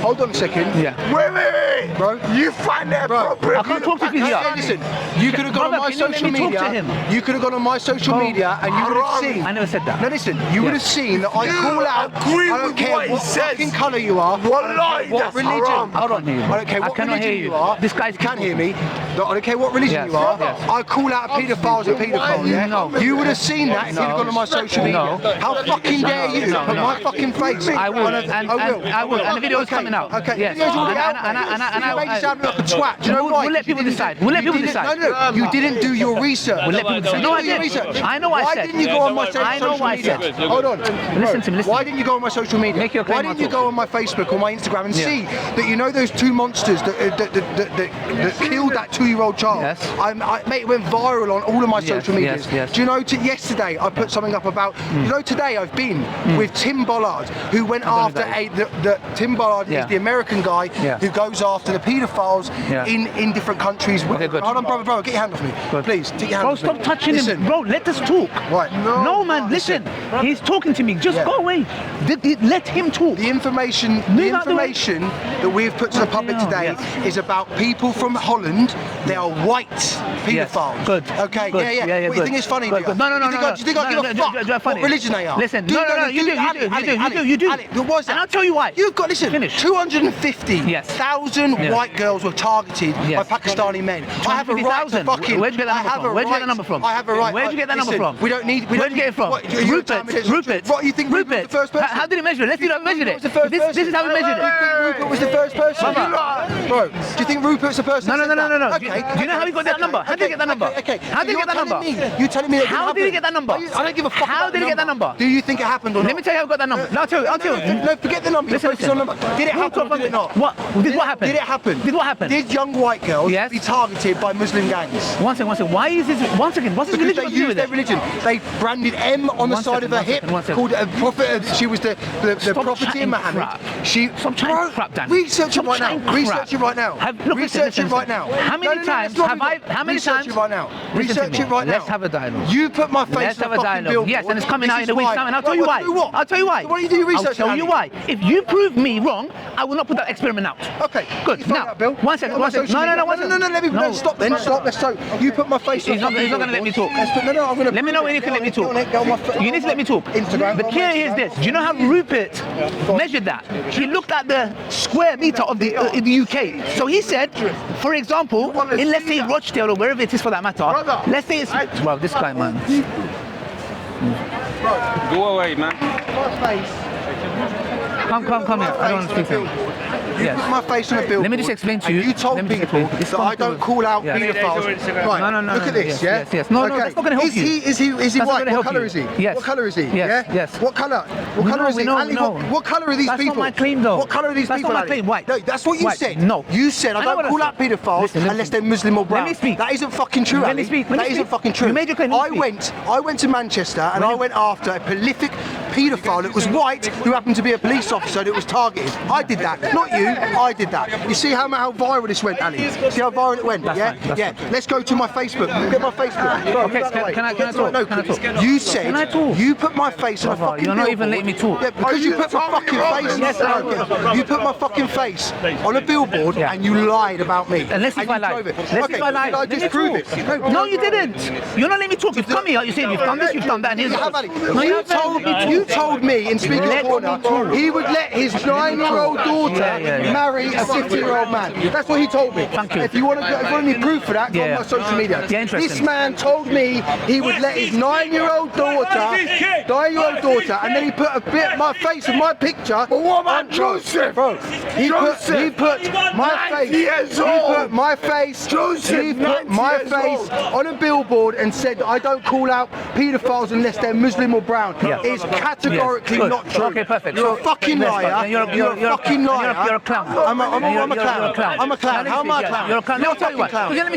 Hold on a second. Yeah. Wait, bro. You find that appropriate? I can't talk to you. Hey, listen, you could have gone on my social media. You could have gone on my social media and you would have seen. I never said that. No, listen, you would have seen that I call out. agree I don't with care what he what says. fucking colour you are. Wallahi, What that's religion? haram. Hold on. I don't care I what cannot religion hear you. you are. This guy's You can hear me. I don't care what religion Yes. you are. Yes. I call out paedophiles and paedophiles. Yeah. No. You would have seen that if you'd have gone on my social media. No. How fucking dare you put my fucking face? I will. And I will. And the video is coming out. Okay. Yes. Video's already out. And You make it sound like a twat. Do you know why? We'll let people decide. We'll let people decide. No. You didn't do your research. We'll let people decide. No, I did. I know I said. Why didn't you go on my social media? I know what I said. Hold on. Listen to me. Listen. Why didn't you go on my social media? Make your claim, Why didn't I'll you talk. go on my Facebook or my Instagram and see that you know those two monsters that killed that 2-year-old child? Yes. Mate, it went viral on all of my Yes, social medias. yes. Do you know? Yesterday I put something up about. You know, today I've been with Tim Bollard, who went after Tim Bollard is the American guy who goes after the paedophiles in different countries. Okay, good. Hold on, brother, get your hand off me, please. Take your hand Bro, off me. stop touching Listen. him. Bro, let us talk. Right. No, man, listen. He's talking to me. Just go away. Let him talk. The information that we've put to the public today is about people from Holland. They are white paedophiles. Good. Okay. Good. Yeah. Yeah, What, you think it's funny? Good. No. Do you think I give a fuck what religion they are? Listen. No. You do. What was that? And I'll tell you why. You've got, listen, Finish. 250,000 white girls were targeted by Pakistani men. I have a right to fucking... Where'd you get that number from? I have a right... Where'd you get that number from? We don't need... Where'd you get it from? Rupert. What, you think Rupert was the first person? How did he measure it? Let's see how he measured it. This is how he measured it. Rupert was the first person. Bro, do you think Rupert's the person? No. Okay. Do you know how he got that number? How did he get that number? Okay. How did he get that number? You're telling me that How did he get that number? I don't give a fuck. How did he get that number? Do you think it happened or not? Let me tell you how I got that number. No, I'll tell you. No, forget the number. Listen. Did it happen or did it not? What happened? Did it happen? What happened? Did young white girls be targeted by Muslim gangs? One second. Why is this? What's his Because religion they got to do used with their it? religion. They branded M on the side of her hip, called it a prophet. She was the property of Muhammad. Stop chatting crap, Dan. Research it right now. Research it right now. Research it right now. How many times have I? How many times? Research it right now. Research it right now. Let's have a dialogue. You put my face Let's on have a a fucking dialogue. billboard. Yes, and it's coming out in a week's time, and I'll tell you why. I'll tell you why. Why don't you do your research? I'll tell you why. If you prove me wrong, I will not put that experiment out. Okay, good. Now, one second. No. Stop then. Stop. Let's talk. You put my face. He's not going to let me talk. No. I'm going to. Let me know when you can let me talk. You need to let me talk. Instagram. The key here is this. Do you know how Rupert measured that? He looked at the square meter of in the UK. So he said, for example, in let's say Rochdale or wherever it is for that matter, let's say it's well, this guy, man. Go away, man. My face. Come here. I don't want to speak to him. You put my face on a billboard. Let me just explain to you. You told people that I don't call out paedophiles. Right. No. Look at this, Yes. No, that's not going to help you. Is he white? What colour is he? Yes. What colour is he? Yes. What colour? What colour is he? Ali, what colour are these people? That's not my claim, though. What colour are these people? That's not my claim. White. No, that's what you said. No. You said I don't call out paedophiles unless they're Muslim or brown. Let me speak. That isn't fucking true, Ali. Let me speak. That isn't fucking true. You made your claim. I went to Manchester and I went after a prolific paedophile that was white who happened to be a police officer that was targeted. I did that, not you. I did that. You see how viral this went, Ali? See how viral it went? Yeah. Let's go to my Facebook. Look at my Facebook. Okay, can I talk? No, can I talk? You said you put my face on a fucking You're not billboard. even letting me talk. Yeah, because you put my fucking face. You put my fucking face on a billboard and you lied about me. And let's see if I lied. Let's see if I lied. I disprove it. No, you didn't. You're not letting me talk. You've come here. You said you've done this, you've done that, and here's you told me in Speaking Corner he would let his 9-year-old daughter marry a 50-year-old man. That's what he told me. Thank you. If you want any proof for that, go on my social media. Yeah, interesting. This man told me he would let his 9-year-old daughter, and then he put a bit of my face and my picture. But what about Joseph? Bro, he put my face. He put my face. Joseph, he put my face on a billboard and said I don't call out paedophiles unless they're Muslim or brown. It's categorically not true. Okay, perfect. You're a fucking liar. You're a fucking liar. You're a clown. I'm a clown. I'm a clown. How am I a clown? You're a clown. Let me tell you what. Let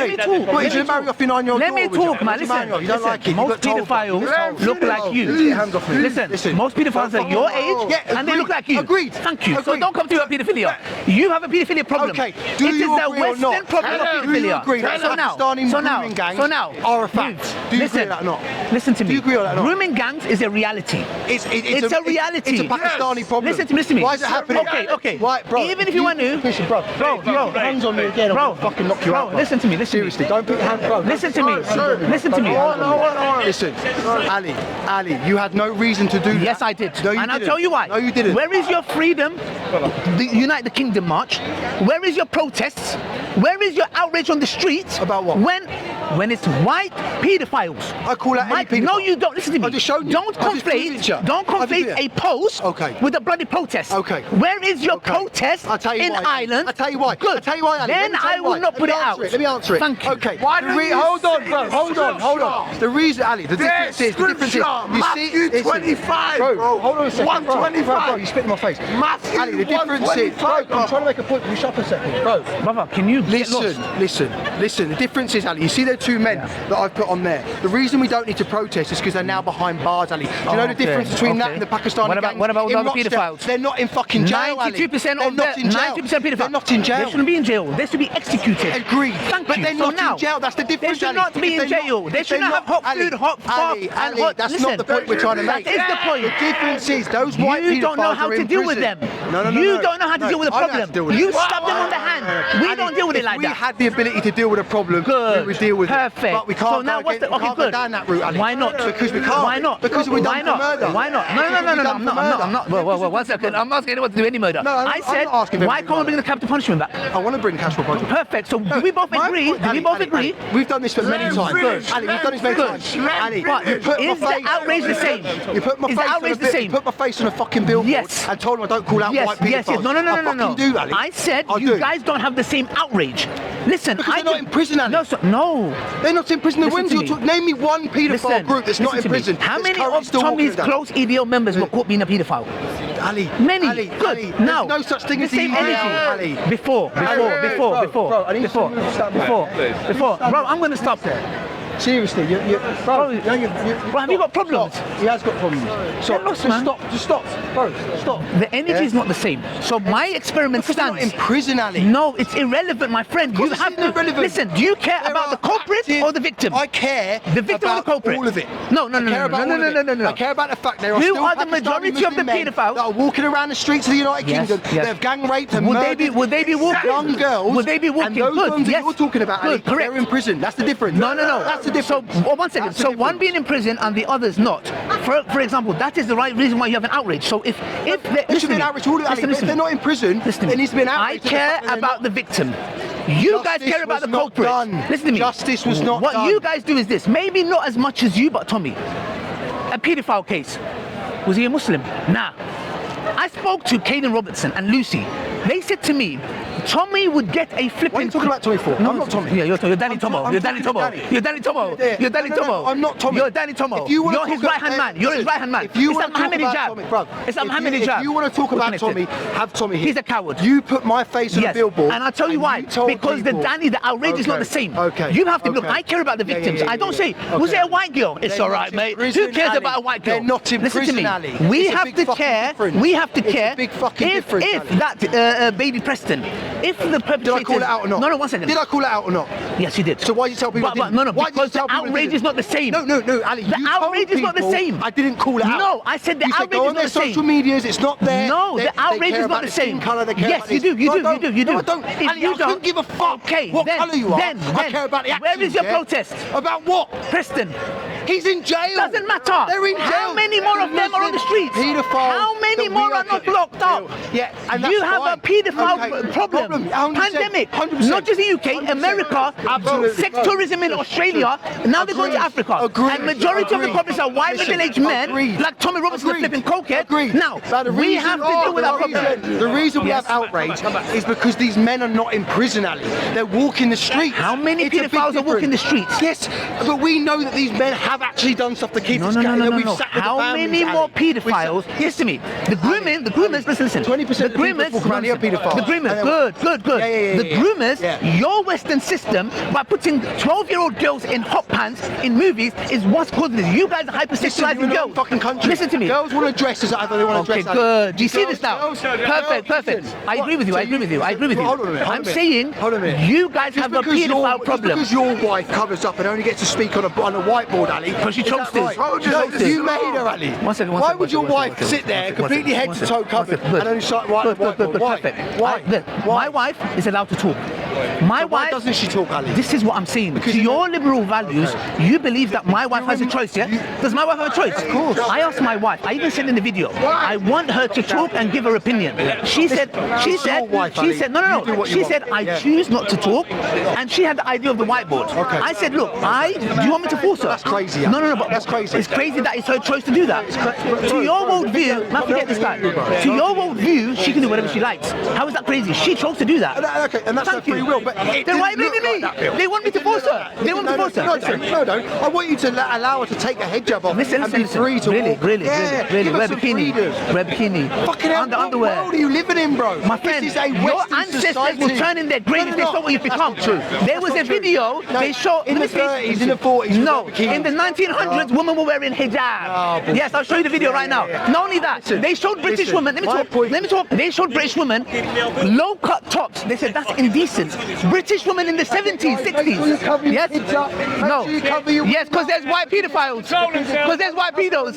me talk. What, you marry off your 9-year-old Let me talk, man. Listen. You don't like it. Most pedophiles look like you. Listen. Most pedophiles are your age and they look like you. Agreed. Thank you. So don't come to me about pedophilia. You have a pedophilia problem. Okay. It is the Western problem of pedophilia. Do you agree that Pakistani grooming gangs are a fact? Do you agree with that or not? Listen to me. Do you agree with that or not? Grooming gangs is a reality. reality. It's a reality. It's a Pakistani problem. Listen to me. Why is it happening? Okay. Why, bro? Even if you want to, listen, bro, put your hands on me again. I'll fucking knock you out. Bro, listen to me. Seriously, don't put your hands, bro. Listen to me. Listen to me. Listen, Ali, you had no reason to do that. Yes, I did. No, you and didn't. I'll tell you why. No, you didn't. Where is your freedom? The Unite the Kingdom march. Where is your protests? Where is your outrage on the streets? About what? When it's white pedophiles. I call that any pedophile. No, you don't. Listen to me. I just showed you. Don't I just proved it to you. conflate a post with a bloody protest. Okay. Where is your protest I'll tell you in why. Ireland? I'll tell you why. Good. I'll tell you why, Ali. Then I will not put it out. Let me answer it. Thank you. Okay. Why don't you hold on, bro. say Hold on. The reason, Ali, the difference is, Matthew 25, bro. Hold on a second. 125. Bro, you spit in my face. Matthew Ali, the difference is, bro, I'm trying to make a point. Can you shut up a second, bro? Brother, can you get lost? Listen. The difference is, Ali, you see there are two men that I've put on there. The reason we don't need to protest is because they're now behind bars, Ali. Do you know the difference between that and the Pakistani gang? What about in all the Rochdale? pedophiles? They're not in fucking jail, Ali. 92% of not in jail. 90% pedophiles. They're not in jail. They shouldn't be in jail. They should be executed. Agreed. Thank but you. they're So not now, in jail. That's the difference, They should Ali. not be in jail. They should not have hot food, hot bath, and hot. That's Listen, not the point we're trying to make. That is the point. The difference is those white You don't know pedophiles how are to in deal with prison. them. No. You don't know how to deal with the I know how to problem. deal with You it. stab them on the hand. We don't deal with it like If we that. had the ability to deal with a problem, we would deal with Perfect. it. But we can't So now what's the we can't go good? down that route, Ali. Why not? Because we can't. Why not? Because we're Why done for not? murder. Why not? No. I'm not. Whoa, 1 second. I'm not asking anyone to do any murder. No, I said, not asking why everyone can't we to bring the capital punishment back? I want to bring capital punishment. Perfect. So do we both agree? Ali, we've done this for many times. Good. Ali, we've done this many times. Ali, But you put is my the face- outrage the same? You put my Is face the on outrage a the bit- same? You put my face on a fucking billboard Yes. and told them I don't call out white pedophiles. Yes. No. I fucking do, Ali. I said I you do. guys don't have the same outrage. Listen, Because they're not in prison, Ali. No. They're not in prison. Listen to me. Name me one paedophile Listen, group that's not in listen to me. prison. How that's many currently of still walking Tommy's with them. close EDL members were caught being a paedophile? Ali. Many. Ali, Good. Ali, Now, there's no such thing the as same EDL, energy. Ali. Before. Bro, I need Before. you to stop. Bro, I'm gonna stop there. Seriously, Bro, have you got problems? Stop. He has got problems. So Get lost, just man. stop. Just stop. Bro, stop. The energy is not the same. So my experiment Because they're not in stands. prison, Ali. No, it's irrelevant, my friend. You Because have it's to irrelevant. listen. Do you care There about the are culprit active- or the victim? I care The victim or the about culprit? all of it. No. I care about all of it. No. I care about the fact there are Who still are the Pakistani majority of Muslim the men pedophiles? that are walking around the streets of the United Yes, Kingdom. yes. They have gang raped and Would murdered they be walking? young girls. Would they be walking? And those Good, ones that yes. you're talking about, Ali, Good, correct. they're in prison. That's the difference. No. That's the difference. So, 1 second. That's the So one difference. being in prison and the others not. For example, that is the right reason why you have an outrage. So if There should be an outrage to all of it, Ali. If they're not in prison, there needs to be an outrage. I care about the victim. You guys Justice care about the was not culprit. done. Listen to me. Justice was not what done. you guys do is this. Maybe not as much as you, but Tommy. A paedophile case. Was he a Muslim? Nah. I spoke to Caden Robertson and Lucy. They said to me, Tommy would get a flipping... What are you talking about Tommy for? No, I'm not Tommy. Yeah, you're Danny Tomo. I'm You're Danny talking Tomo. to Danny. You're Danny Tomo. Yeah. You're Danny No, Tomo. I'm not Tommy. You're Danny Tomo. If you wanna You're his talk right-hand about- man. You're his right-hand man. If you It's wanna like talk Mohammed about Hijab. Tommy, bro, It's like if Mohammed you- Hijab. If you want to talk We're about connected. Tommy, have Tommy here. He's a coward. You put my face on Yes, a billboard. and I'll tell you why. you told Because people- the outrage is not the same. Okay. You have to look. Okay. I care about the Yeah, victims. yeah, I don't yeah, say, yeah. was Okay. it a white girl? It's They're all not right, in mate. prison, Who cares Ali. about a white girl? They're not in Listen prison, to me. Ali. We It's a have big to fucking care. difference. We have to It's a care. big fucking difference, If Ali. that baby Preston, if the perpetrator. Did I call it out or not? No, 1 second. Did I call it out or not? Yes, you did. So why did you tell people? I But didn't? no, Why did you because the tell people I outrage didn't? is not the same. No, Ali. The you told outrage is not the people same. I didn't call it out. No, I said the You said outrage go is on not their the same. social medias. It's not there. No, They the outrage care is about not the skin same. colour, they care Yes, about you this. do, you No, do, I don't. you do, you No, do. I don't. If Ali, you I couldn't give a fuck Okay, what then- colour you are. then- I care about the actions. Where is your yeah? protest? About what? Preston. He's in jail. Doesn't matter. They're in jail. How many more of them are on the streets? Paedophiles How many that more we are not locked up? Yeah, and You that's have fine. a paedophile Okay. problem. 100%. Pandemic. 100%. Not just the UK, 100%. America, Absolutely. sex tourism in Australia, and now they're going to Agreed. Africa. Agreed. And majority of the Agreed. culprits are white Listen, middle-aged men, agreed. like Tommy Robinson Agreed. flipping cokehead. Agreed. Now, But the we reason- have to deal with our problem. The reason we Yes. have outrage is because these men are not in prison, Ali. They're walking the streets. How many It's a big paedophiles are walking the difference. streets? Yes, but we know that these men have actually done stuff to keep us No. We've sat with the How families, many more Ali. paedophiles? Yes, to me. The groomers, listen. 20% The of the people groomers, walk around here are paedophiles. The groomers, And then- good. Yeah. The groomers, Yeah. your Western system, by putting 12-year-old girls in hot pants in movies, is what's causing this. You guys are Listen, you're hypersexualizing in the girls. wrong fucking country. Listen to me. Girls want to dress as either they want to Okay, dress. good. Do you see this now? Girls- Perfect. listen. I agree with you. So I agree with you. Hold on a minute. I'm saying Hold on a minute. you guys have a Just paedophile because problem. your wife covers up and only gets to speak on a whiteboard, Ali, Ali. Because she Is that chose to. right? She No, chose to. you made her, Ali. One second. Why would your wife sit there completely head to toe covered and only shot white? Why? Perfect. Why? My wife is allowed to talk. My Why wife. doesn't she talk, Ali? This is what I'm saying. To your liberal values, you believe that my wife has a choice, yeah? Does my wife have a choice? Of course. I asked my wife, I even said in the video, I want her to talk and give her opinion. She said, no. She said, I choose not to talk, and she had the idea of the whiteboard. Okay. I said, look, do you want me to force her? That's crazy. No, but that's crazy. It's crazy that it's her choice to do that. To your worldview, now forget this guy. To your worldview, she can do whatever she likes. How is that crazy? She chose to do that. Okay, and that's her free will. But then why are you blaming me? They want me to force her. They want me to force her. No, don't. I want you to allow her to take a hijab off and be free to walk. Really. Give Wear her some bikini. freedom. Wear bikini. Fucking hell, what underwear. world are you living in, bro? My friend, this is a your Western ancestors society. will turn in their grave if they saw what you've become. That's not true. There was a video they showed in the 30s, in the 40s. No, in the 1900s, women were wearing hijab. Yes, I'll show you the video right now. Not only that, they showed British women. Let me talk. They showed British women low-cut tops. They said that's indecent. British women in the 70s, 60s. Yes. No. Yes, because there's white pedophiles. Because there's white pedos.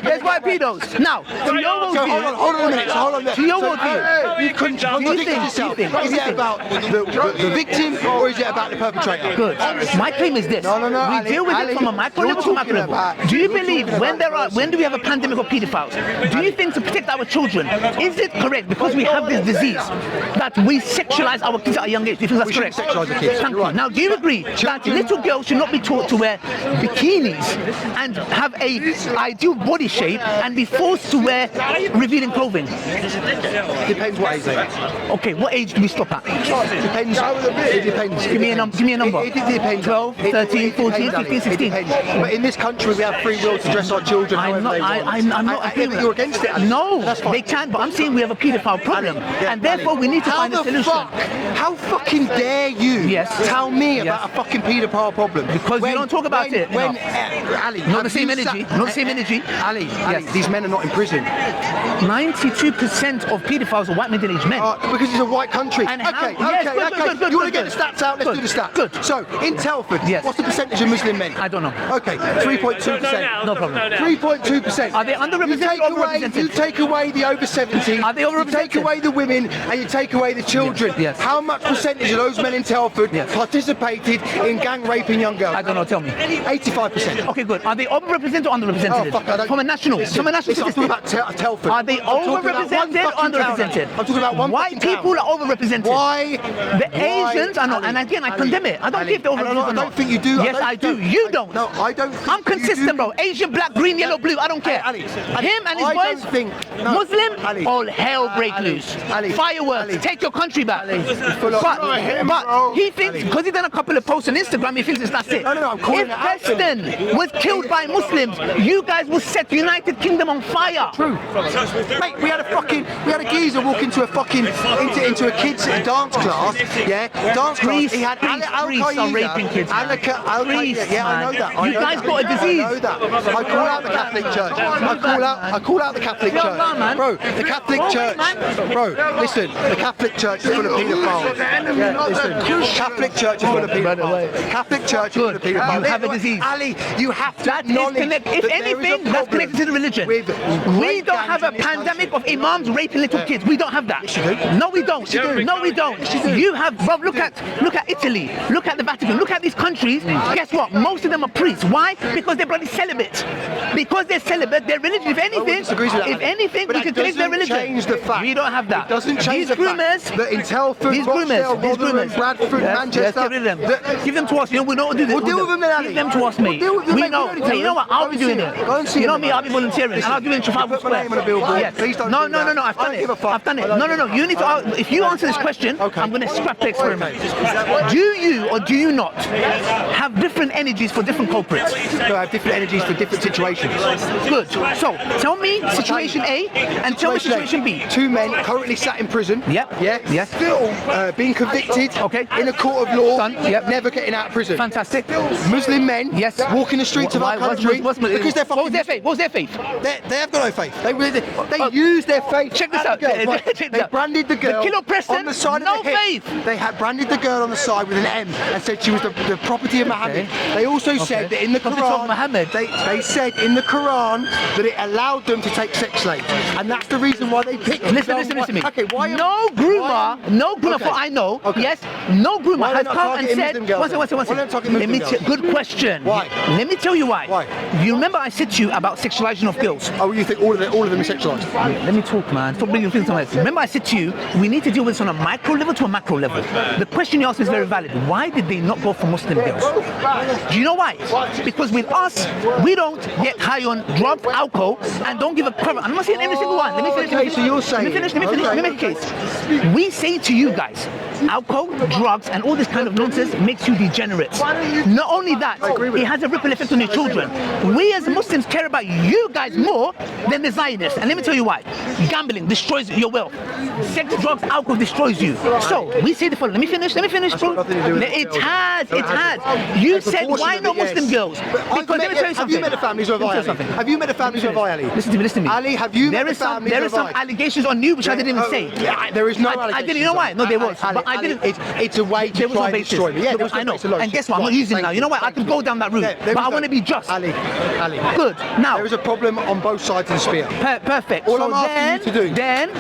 There's white pedos. Now, to your worldview. Hold on a minute. To your worldview. You couldn't contradict yourself. Is it about the victim or is it about the perpetrator? Good. My claim is this. No, we deal with it from a micro level to macro level. Do you believe when do we have a pandemic of pedophiles? Do you think to protect our children, is it correct because we have this disease that we sexualize our kids at a young age? Do you think that's correct? Sexualize the kids. Thank you. Now, do you agree that little girls should not be taught to wear bikinis and have a ideal body shape and be forced to wear revealing clothing? Depends what age they are. Okay, what age do we stop at? Depends. It depends. Give me a number. It depends. 12, 13, 14, 15, 16. But in this country, we have free will to dress our children however they want. I'm not I hear that you're against it. No, they can, but I'm saying we have a paedophile problem, and therefore we need to find a solution. How fucking dare you tell me about a fucking paedophile problem? Because you don't talk about it. Ali, not the same energy. Not the same energy. Ali, these men are not in prison. 92% of paedophiles are white middle-aged men. Because it's a white country. And okay. Good, you want to get the stats out? Let's do the stats. Good. So, in Telford, what's the percentage of Muslim men? I don't know. Okay, 3.2%. No problem. 3.2%. Are they underrepresented or overrepresented? You take away the over 70. Are they overrepresented? You take away the women and you take away the children. Yes. How much percentage of those men in Telford participated in gang raping young girls? I don't know. Tell me. 85%. Okay, good. Are they overrepresented or underrepresented? Oh, fuck, I don't... From a national statistic. I'm talking about Telford. Are they overrepresented or underrepresented? I'm talking about one white people are overrepresented. Why? The Asians are not. And again, I condemn it. I don't care if they're overrepresented or not. I don't think you do. Yes, I do. You don't. No, I don't think I'm consistent, bro. Asian, black, green, yellow, blue. I don't care. Him and his boys, Muslim, all hell break loose. Fireworks, take your country back. But he thinks, because he's done a couple of posts on Instagram, he thinks that's it. No, I'm calling it out. If Preston was killed by Muslims, you guys will set United Kingdom on fire. True. Mate, we had a geezer walk into a fucking into a kids dance class. Yeah, dance class. He had priests are raping kids. Yeah, I know that. You guys got a disease. I know that. I call out the Catholic Church. I call out the Catholic Church. Bro, the Catholic Church. Bro, listen, the Catholic Church is full of paedophiles. Yeah, listen, Catholic Church is full of paedophiles. Catholic Church is full of paedophiles. You have a disease. Ali, you have to acknowledge if anything, that's connected to the religion. We don't have a pandemic of imams raping little kids. We don't have that. No, we don't. No, we don't. You have, bro, look at Italy. Look at the Vatican. Look at these countries. Guess what? Most of them are priests. Why? Because they're bloody celibate. Because they're celibate, their religion, if anything, we can change their religion. Change the fact. We don't have that. It doesn't change the fact that in Telford, Rochdale, Bradford, Manchester, get rid of them. Give them to us. You know, we know what to do. We'll deal with them then, Ali. Give them to us, mate. We know. You know what? I'll be doing it. You know me, I'll be volunteering. And I'll do it in Trafalgar Square. No, I've done it. I've done it. No. You need to. If you answer this question, I'm going to scrap the experiment. Do you or do you not have different energies for different culprits? So I have different energies for different situations. Good. So tell me situation A and tell me situation B. 2 men currently sat in prison. Yep. Yeah. Yes. Still being convicted convicted Okay. in a court of law, Done. Yep. never getting out of prison. Fantastic. Muslim men Yes. walking the streets of our country because they're What was fucking. their faith? What was their faith? They have got no faith. They use their faith. Check this at out. the girl. Right. Check this They out. branded the girl Killer Preston, on the side no of the hip. faith. They had branded the girl on the side with an M and said she was the property of Muhammad. They also said that in the Property of Quran, Muhammad. they said in the Quran that it allowed them to take sex slaves, and that's the reason why they picked. Listen to me. Okay, why? No groomer, Okay. for I know. Okay. Yes, no groomer Why has are they not come and targeting said. Muslim girls One then? second. Why are they not targeting Muslim girls? Good question. Why? Let me tell you why. Why? You remember I said to you about sexualization of girls. Oh, you think all of them are sexualized? Let me talk, man. Stop bringing things to my head. Remember I said to you, we need to deal with this on a micro level to a macro level. The question you asked is very valid. Why did they not go for Muslim girls? Do you know why? Because with us, we don't get high on drugs, alcohol, and don't give a crap. I'm not saying every single one. Let me finish. Okay, so you're saying. Let me make a case. We say to you guys, alcohol, drugs, and all this kind of nonsense makes you degenerates. Not only that, it has a ripple effect on your children. We as Muslims care about you guys more than the Zionists. And let me tell you why. Gambling destroys your wealth. Sex, drugs, alcohol destroys you. So we say the following. Let me finish, bro. It has. You said why not Muslim girls? Because let me tell you something. Have you met the families of Ali? Have you met the families of Ali? Listen to me. Ali, have you met the families of Ali? There is some allegations on you which I didn't even say. There is no allegations. I didn't. You know why? No, there was. Ali, But I didn't. It's a way to try and destroy me. Yeah, there was I know. no basis. And guess what? I'm not using it now. You know what? I could go down that route, but I want to be just. Ali. Good. Now. There is a problem on both sides of the spear. Perfect. All I'm asking you to do. Then.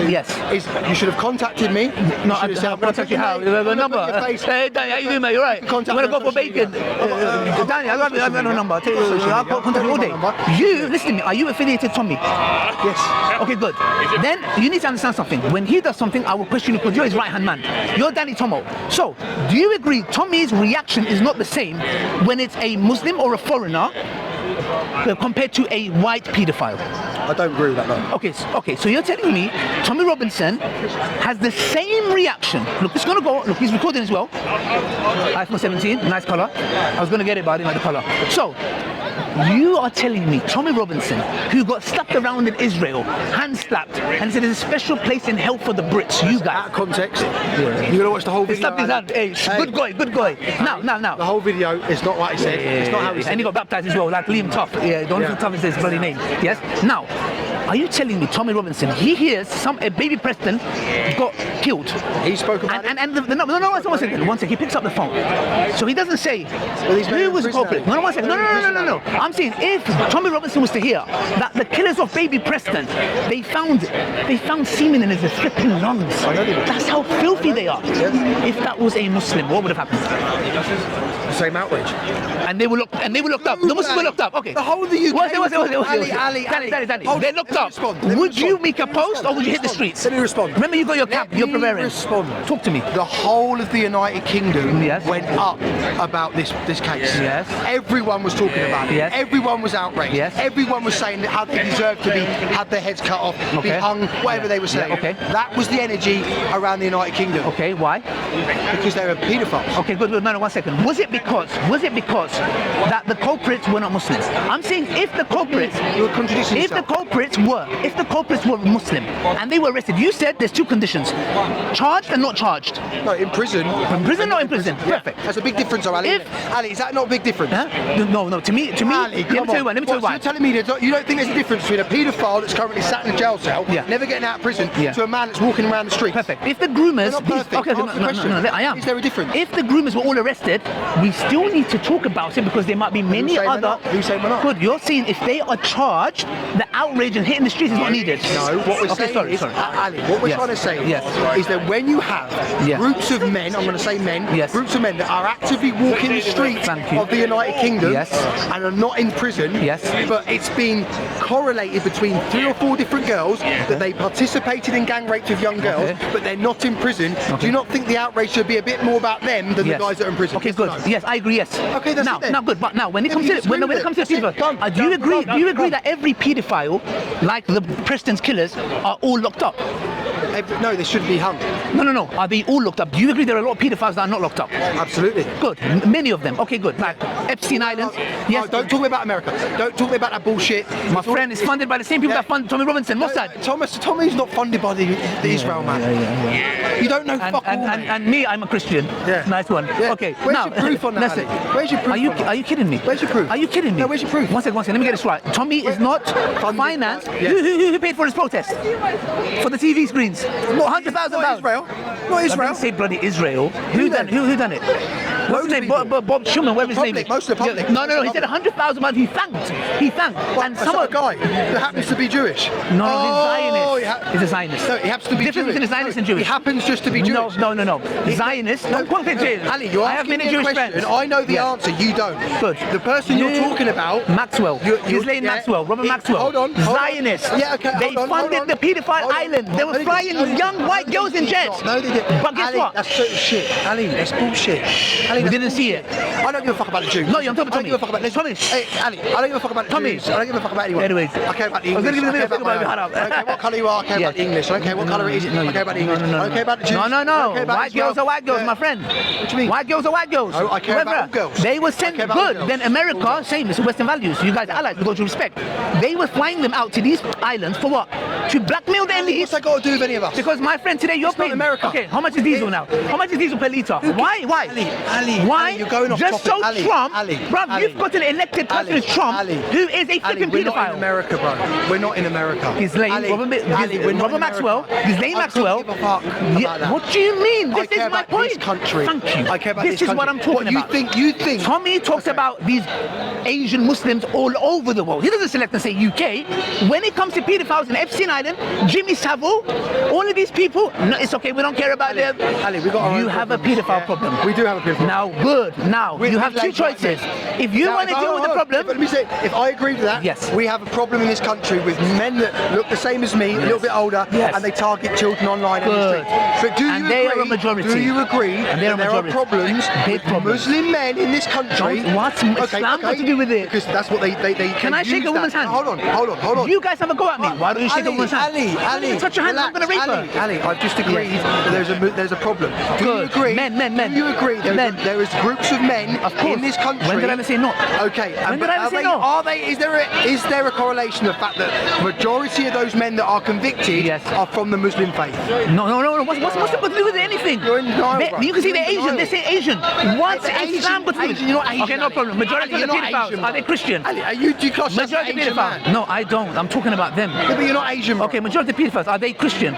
Yes. Is you should have contacted me. No, I'm going to contact you how? The number. Hey, Danny, how you doing, mate? You're right. I'm going to go for bacon. Danny, I have no number. I'll tell you. I'll contact you all day. You, listen to me. Are you affiliated to Tommy? Yes. Okay, good. Then you need to understand something. When he does something, I will question you because you're his right-hand man. You're Danny Tomo. So, do you agree Tommy's reaction is not the same when it's a Muslim or a foreigner compared to a white paedophile? I don't agree with that, no. Okay, so you're telling me Tommy Robinson has the same reaction. Look, it's gonna go. Look, he's recording as well. iPhone 17, nice color. I was gonna get it, but I didn't like the color. So, you are telling me Tommy Robinson, who got slapped around in Israel, hand slapped, and said there's a special place in hell for the Brits, you guys. Out of context. You're gonna watch the whole He video. slapped his hand. Hey, good guy. Now. The whole video is not what he said. It's not how he said. And he got baptized as well, like Liam Tough. Yeah, the only thing Tough is his bloody name. Yes. Now, are you telling me Tommy Robinson? He hears a baby Preston got killed. He spoke about it. And one second. He picks up the phone. So he doesn't say who was the culprit. No, one second. No. I'm saying if Tommy Robinson was to hear that the killers of baby Preston, they found semen in his flipping lungs. That's how filthy they are. If that was a Muslim, what would have happened? The same outrage. And they were looked up. The Muslims were looked up. Okay. The whole of the UK. Ali. Danny. They're looked up. Would you make a post or would you hit the streets? Let me respond. Remember, you got your cap. You're preparing. Talk to me. The whole of the United Kingdom went up about this case. Yes. Everyone was talking about it. Yes. Everyone was outraged. Yes. Everyone was saying that how they deserved to have their heads cut off, be hung, whatever they were saying. Okay. That was the energy around the United Kingdom. Okay, why? Because they were paedophiles. Okay, good. No, 1 second. Was it because that the culprits were not Muslims? I'm saying if the culprits, You're contradicting if the culprits were Muslim and they were arrested, you said there's two conditions: charged and not charged. No, in prison. In prison, not in prison. Yeah. Perfect. That's a big difference, though, Ali. Ali, is that not a big difference? Huh? No. To me. Ali, Let me tell you why. So you're telling me that you don't think there's a difference between a paedophile that's currently sat in a jail cell, never getting out of prison, to a man that's walking around the street? Perfect. If the groomers, They're not perfect. no, I am. Is there a difference? If the groomers were all arrested, we still need to talk about it because there might be many other. Who's saying we're not? Good. You're saying if they are charged, the outrage and hitting the streets is not needed. No, what we're saying is, Ali, what we're trying to say is that when you have groups of men, I'm going to say men, groups of men that are actively walking the streets of the United Kingdom and are not in prison, but it's been correlated between 3 or 4 different girls that they participated in gang rapes of young girls, but they're not in prison. Do you not think the outrage should be a bit more about them than the guys that are in prison? Okay, good. Yes, I agree. Yes. Okay, that's now good. But now, when it comes to paedophile, do you agree? Do you agree that every paedophile, like the Preston's killers, are all locked up? No, they should be hung. No. Are they all locked up? Do you agree there are a lot of paedophiles that are not locked up? Absolutely. Good. Many of them. Okay, good. Like Epstein Island. Yes. No, don't talk about America. Don't talk about that bullshit. My friend is funded by the same people that fund Tommy Robinson. Mossad. Tommy's not funded by the Israel man. Yeah. You don't know fuck all, mate. And me, I'm a Christian. Yeah. Nice one. Yeah. Okay. Where's now, your proof on that? listen. Where's your proof? Are you kidding me? Where's your proof? Are you kidding me? No, where's your proof? One second. Let me get this right. Tommy is not financed. Yeah. Who paid for his protest? For the TV screens? What, £100,000? Not Israel. Not Israel. Don't say bloody Israel. Who done it? What's his name? Bob Schumann, whatever his name is. Most of the public. No. He said £100,000. He thanked. What, And some guy that happens to be Jewish. No, he's Zionist. He's a Zionist. No, he happens to be Difference Jewish. between a Zionist and Jewish. He happens just to be Jewish. No. Zionist. No, Ali, you're I have asking many me a Jewish question. friends. I know the answer. You don't. Good. The person you're talking about, Maxwell. Ghislaine Maxwell. Robert Maxwell. Hold on. Zionist. Yeah, okay. They funded the paedophile island. They were flying young white girls in jets. No, they didn't. But guess Ali, what? that's total shit. Ali, that's bullshit. Ali, We didn't see it. I don't give a fuck about the Jews. No, I'm talking about I don't give a fuck about Tommy. Hey, Ali, I don't give a fuck about the Tommy. Jews. I don't give a fuck about anyone. Anyways. I care about the I was English. gonna give you I a care bit of about my a own. I don't care what colour you are. I care about the English. I don't care what colour it is. I care about the English. I don't care about the Jews. No. White girls are white girls, my friend. What do you mean? White girls are white girls. No, I care about all girls. They were sent I care about all good. girls. Then America, same, it's Western values. You guys are allies, with all due respect. They were flying them out to these islands for what? To blackmail the elites. What's that got to do with any of us? Because my friend, today you're It's not paying. America. Okay, how much is diesel now? How much is diesel per litre? Why? Ali, Why? Ali, you're going off Just topic. so Ali, Trump, Ali, bruv, Ali. you've got an elected person as Trump, Ali. who is a flipping we're not in paedophile. America, bro. We're not in America. Ghislaine, Ali, Robert Robert Maxwell, Ghislaine Maxwell. I couldn't give a fuck about that. What do you mean? I This care is my about point. this country. Thank you. I care about this this is country. what I'm talking about. You think? Tommy talks about these Asian Muslims all over the world. He doesn't select and say UK. When it comes to pedophiles in Epstein Island, Jimmy Savile, all of these people, no, it's okay, we don't care about them. Ali, we got our You own have a problems. pedophile Yeah. problem. We do have a pedophile. Now, good. Now, you have two choices. If you want to deal with the problem, Let me say, if I agree with that, Yes. we have a problem in this country with men that look the same as me, a little bit older, Yes. and they target children online and in the Good. streets. But do And you they agree? are a majority. Do you agree And they're that a there are majority. problems Big with problems. Muslim men in this country? What's Islam got to do with it? Because that's what they Can I shake a woman's hand? Hold on. you guys have a go at me. Why don't you shake a woman's hand? Ali, touch your hand, I'm going to rape her. Ali, I've just agreed that there's a problem. Do you Good. agree? Men. Do you agree there is groups of men Of course. in this country? When did I ever say not? Okay. When did I ever say no? Is there a correlation of the fact that the majority of those men that are convicted Yes. are from the Muslim faith? No. What's it got to do with anything? You're in denial, bro. You can see You're they're in Asian. denial. They say Asian. What's Asian, Islam got to do with it? Asian, you're not Asian, Okay, no Ali. problem. Majority Ali, of the you're not pedophiles, Asian, are they bro. Christian? Ali, do you class yourself as Majority an of Asian pedophiles. man? No, I don't. I'm talking about them. Yeah, but you're not Asian, bro. Okay, majority of pedophiles, are they Christian?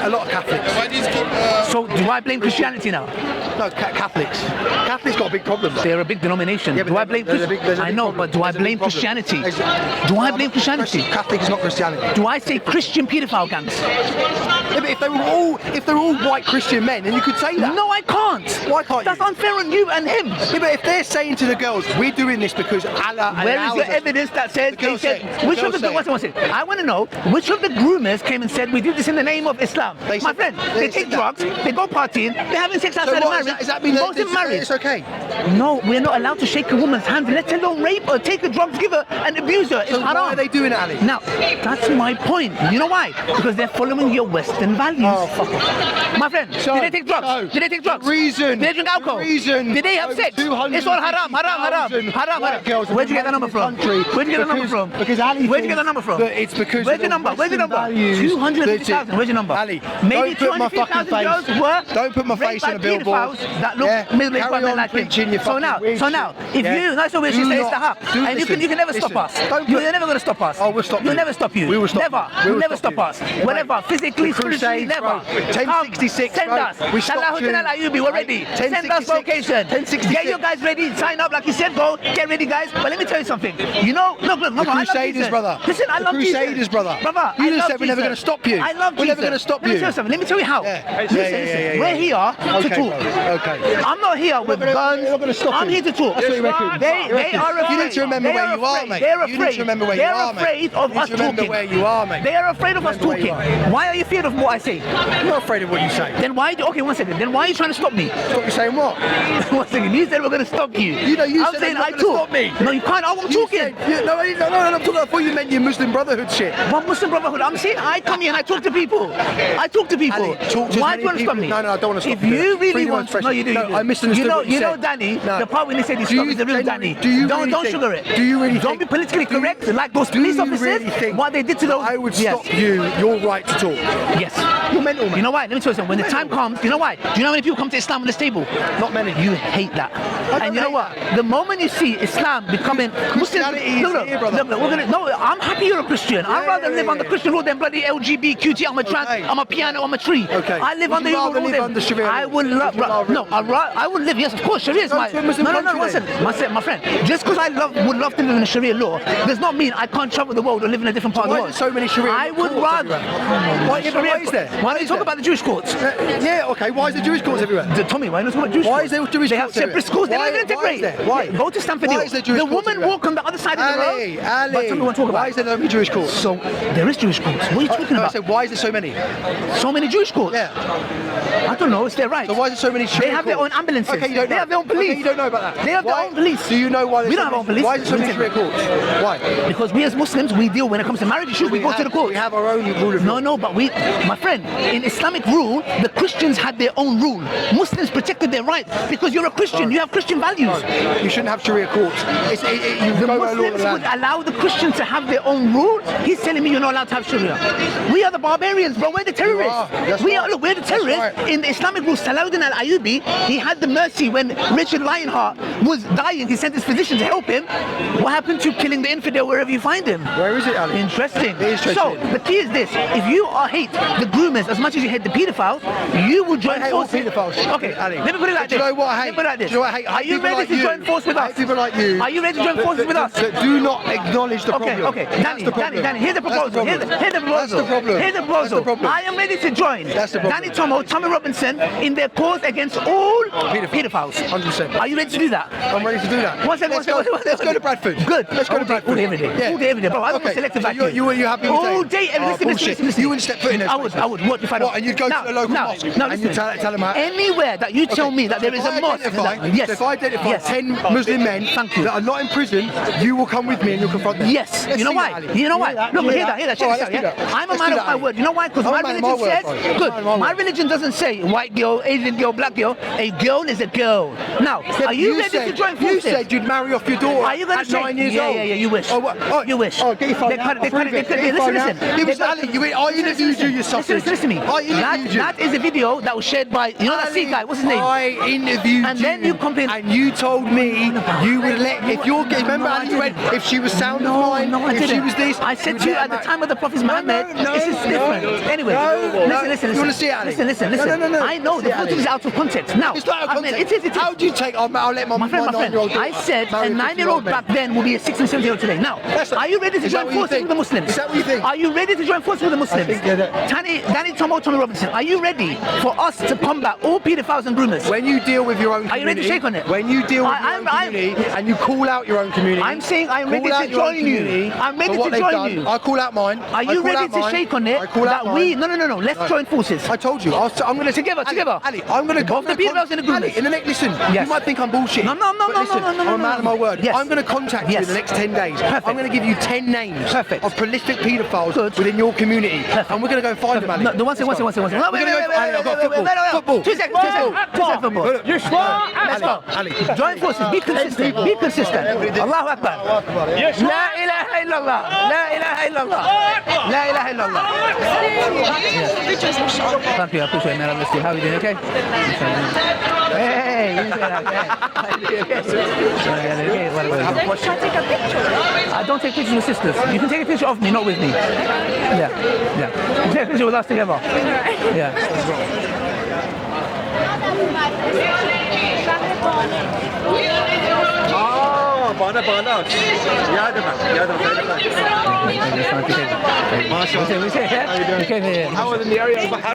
A lot of Catholics. So do I blame Christianity now? No, Catholics. Catholics got a big problem, bro. They're a big denomination. Yeah, but Do I blame there's a big Christianity? I know, problem. but do I There's a big blame problem. Christianity? There's- Do I blame Christianity? Catholic is not Christianity. Do I say Christian pedophile gangs? Yeah, but if they were all white Christian men, then you could say that. No, I can't. Why can't That's you? unfair on you and him. Yeah, but if they're saying to the girls, we're doing this because Allah Where is allows your us- evidence that says The they girls said say- which the of the girls what's it? I want to know which of the groomers came and said we do this in the name of Islam. They My said- friend, they they said take that. drugs, they go partying, they're having sex So outside of what, marriage. does that mean Most of them married. it's okay? No, we're not allowed to shake a woman's hand, let alone rape her, take her drugs, give her, and abuse her. It's So haram. why are they doing it, Ali? Now, that's my point. You know why? Because they're following your Western values. Oh, fuck off. My friend, So- did they take drugs? so, Did they take drugs? the reason- Did they drink alcohol? the reason Did they have over sex? 250,000 It's all haram. white girls have Where'd you been get the number raised in from? this country Where'd you get the number because- from? because Ali Where'd you get the thinks number from? that it's because Where's of your the number? Where's your Western number? values. 250,000. Where's your number? Ali, Maybe don't put my 250,000 fucking girls face. were Don't put my raped face by on a billboard. pedophiles that look Yeah, middle-aged carry women on like him. preaching your So fucking now, weird shit. if Yeah. you, that's what she Do says the not- haq, do and you listen, can never stop listen. us. Don't You're put- never going to stop us. Oh, we'll stop You'll you. never stop you. We will stop Never. you. We You'll will never stop stop you. us. Yeah, Whatever. mate. Physically, The spiritually, Crusades, never. bro. 1066, Send bro. us. We stopped Salah you. Hussein Al-Ayyubi, we're ready. Send us 1066. location. 1066. Get you guys ready. Sign up like you said, go. Get ready, guys. But let me tell you something. You know, look, I love Crusaders, Jesus. brother. Listen, I The love Jesus. Crusaders, brother. Brother, You I just love said we're never Jesus. gonna stop you. I love We're never Jesus. gonna stop Let me you. tell you something. Let me tell you how. Yeah. Listen, listen. We're here to talk. Okay. I'm not here with guns. You're not gonna stop I'm him. here to talk. That's what you reckon. They are afraid. You need to remember where you are, mate. They're You need to remember where you They're are, mate. afraid of us Remember talking. where you are, mate. They are afraid of us Remember where you talking. Why are you afraid of what I say? I'm not afraid of what you say. Then why? Okay, one second. Then why are you trying to stop me? Stop you saying what? One second. You said we're going to stop you. You know, you I'm said saying you're I not gonna talk. stop me. No, you can't. I'm talking. No, I'm talking. I thought you meant your Muslim Brotherhood shit. What Muslim Brotherhood? I'm saying I come here and I talk to people. I talk to people. Ali, talk to Why as do you want to many stop me? people- No, I don't want to stop If you. you really Freedom of want, expression. no, you do. No, you do. I misunderstood what you You know, said. Danny. No. The part when he said he's Do stop you is the real genuinely- Danny. do you don't really sugar think- it. do you really Don't think- be politically do you- correct like those do police you officers. really think What they did to those. I would Yes. stop you, your right to talk? Yes. You're mental, man. You know why? Let me tell you something. When the time comes, you know why? Do you know how many people come to Islam on this table? Not many. You hate that. don't And you know hate what? The moment you see Islam becoming Christianity is here, brother. I'm happy you're a Christian. I'd rather live on the Christian road than bloody LGBTQT. I'm a trans, Okay. I'm a piano, I'm a tree. Okay. I live Would on the you rather road. live under Sharia law? I would love. Would you rather No, I would live. Yes, of course. Sharia is Go my. to a Muslim No, country listen, then. my friend. Just because I would love to live in a Sharia law does not mean I can't travel the world or live in a different part of Why the world. is there so many Sharia I would courts rather. everywhere? Why is there? Why don't you talk about the Jewish courts? Yeah, okay. Why is there Jewish courts everywhere? Tommy, why not talk about Jewish Why schools? is there Jewish They schools have separate everywhere? schools. They Why- don't even why is integrate. there? Why? Go to Stanford Why Hill. is there Jewish The schools woman everywhere? walk on the other side of the Ali, road. But Tommy, want to talk about why is there no Jewish courts? So there is Jewish schools. What are you talking No, I about? said, why is there so many? So many Jewish schools. Yeah. I don't know. It's their right. So why is there so many Sharia They have their own courts? ambulances. Okay, you don't know. They have their own police. Okay, you don't know about that. They have their Why- own police. Do you know why there's We so don't have our own many- police. Why is there so many Let me Sharia courts? Why? Because we as Muslims, we deal when it comes to marriage issues. We go to the court. We have our own rule of law. No, but my friend, in Islamic rule, the Christians had their own rule. Muslims protected their rights because you're a Christian. You have Christian values. You shouldn't have Sharia courts. You The go by law of Muslims the would land. allow the Christians to have their own rules. He's telling me you're not allowed to have Sharia. We are the barbarians, bro. We're the terrorists. That's We are. right. Look, we're the That's terrorists. right. In the Islamic rule, Salahuddin al-Ayyubi, he had the mercy when Richard Lionheart was dying. He sent his physician to help him. What happened to killing the infidel wherever you find him? Where is it, Ali? Interesting. It is So interesting. the key is this: if you hate the groomers as much as you hate the paedophiles, you will join I hate all forces. paedophiles. Okay, Ali. let me put it like Do this. you know what I Let hate? me put it like this. Do you know what I hate? I Are hate you people ready like to you. join force with I us? hate people like you. Are you ready to join forces with us? That do not acknowledge the problem. Okay, Danny, here's the proposal. Here's the proposal. That's the problem. Here's the proposal. That's the problem. I am ready to join That's the problem. Tommy Robinson in their cause against all paedophiles. 100%. Are you ready to do that? I'm ready to do that. One second. Let's go to Bradford. Good. Let's go to Bradford. All day, every day. Yeah. All day, every day. Bro, I was Okay. Selective So back you're happy with all that? day. Oh, Listen. bullshit. You wouldn't step foot in there. I would. What if I don't? What, and you'd go to the local mosque and you'd tell them how... Anywhere that you tell me that there is a mosque. Yes. So if I identify Yes. 10 Muslim men Thank you. that are not in prison, you will come with me and you'll confront them. Yes. Let's You know see why? that, Ali. You know why? Look, You hear that. Check All right, this out, let's do yeah? that. I'm a Let's man do of that, my Ali. word. You know why? Because I'm my a man of my religion word, says, bro. I'm a good, man of my my word. religion doesn't say white girl, Asian girl, black girl. A girl is a girl. Now, are you ready to join You forces? said you'd marry off your daughter Are you going at to 9 years old. Yeah, you wish. Oh, what? Oh, You wish. Oh, get your phone They now. cut it. I'll prove it. Get your phone Listen. now. It was Ali. I interviewed you, you sausage. Listen to me. I interviewed you. That is a video that was shared by, you know that Sikh guy, what's his name? I interviewed And then you complain. and you told me you would let, if you're, remember No, I Ali, you went, didn't. if she was sound of mind, I if didn't. she was this. I said you'd to you let at the her- time of the Prophet Muhammad, this is different. Anyway, listen. You want to see it, Ali? Listen. No. I know the See it, footage Ali. is out of context. Now, It's not out of I mean, context. it is. How do you take, I'll let my My friend, 9-year-old daughter I said marry a 9-year-old man. back then will be a 6 and 7-year-old today. Now, are you ready to Is that join what you forces think? with the Muslims? Is that what you think? Are you ready to join forces with the Muslims? think, yeah, Danny Tommy Robinson, are you ready for us to combat all paedophiles and groomers? When you deal with your own community, Are you ready to shake on it? When you deal with your own I'm- community and you call out your own community, I'm saying I'm ready call out to your own join you. community I'm ready for what to they've join done. you. I call out mine. Are you ready to shake on it? I call out that we? mine. No. Let's join forces. I told you. I'm going to Together. Ali, I'm going to Both the paedophiles and the groomers. Ali, in the next, listen. Yes. You might think I'm bullshit. No. I'm a man of my word. Yes. I'm going to contact you in the next 10 days. Perfect. I'm going to give you 10 names Perfect. of prolific paedophiles Good. within your community, Perfect. and we're going to go and find them, Ali. No, one second. Let's go. No, wait, I've got football. 2 seconds. 2 seconds. Football. Let's go. Ali. Join forces. Be consistent. Be consistent. Allahu Akbar. La ilaha illallah. La ilaha illallah. La ilaha illallah. Thank you. I appreciate it, man. I miss you. How are you doing? Okay? Hey. You say that. Have a question. I don't take pictures with sisters. You can take a picture of me, not with me. Yeah. You can take a picture with us together. Yeah. بانا يادم خير We say, yeah? You came here. I was in the area of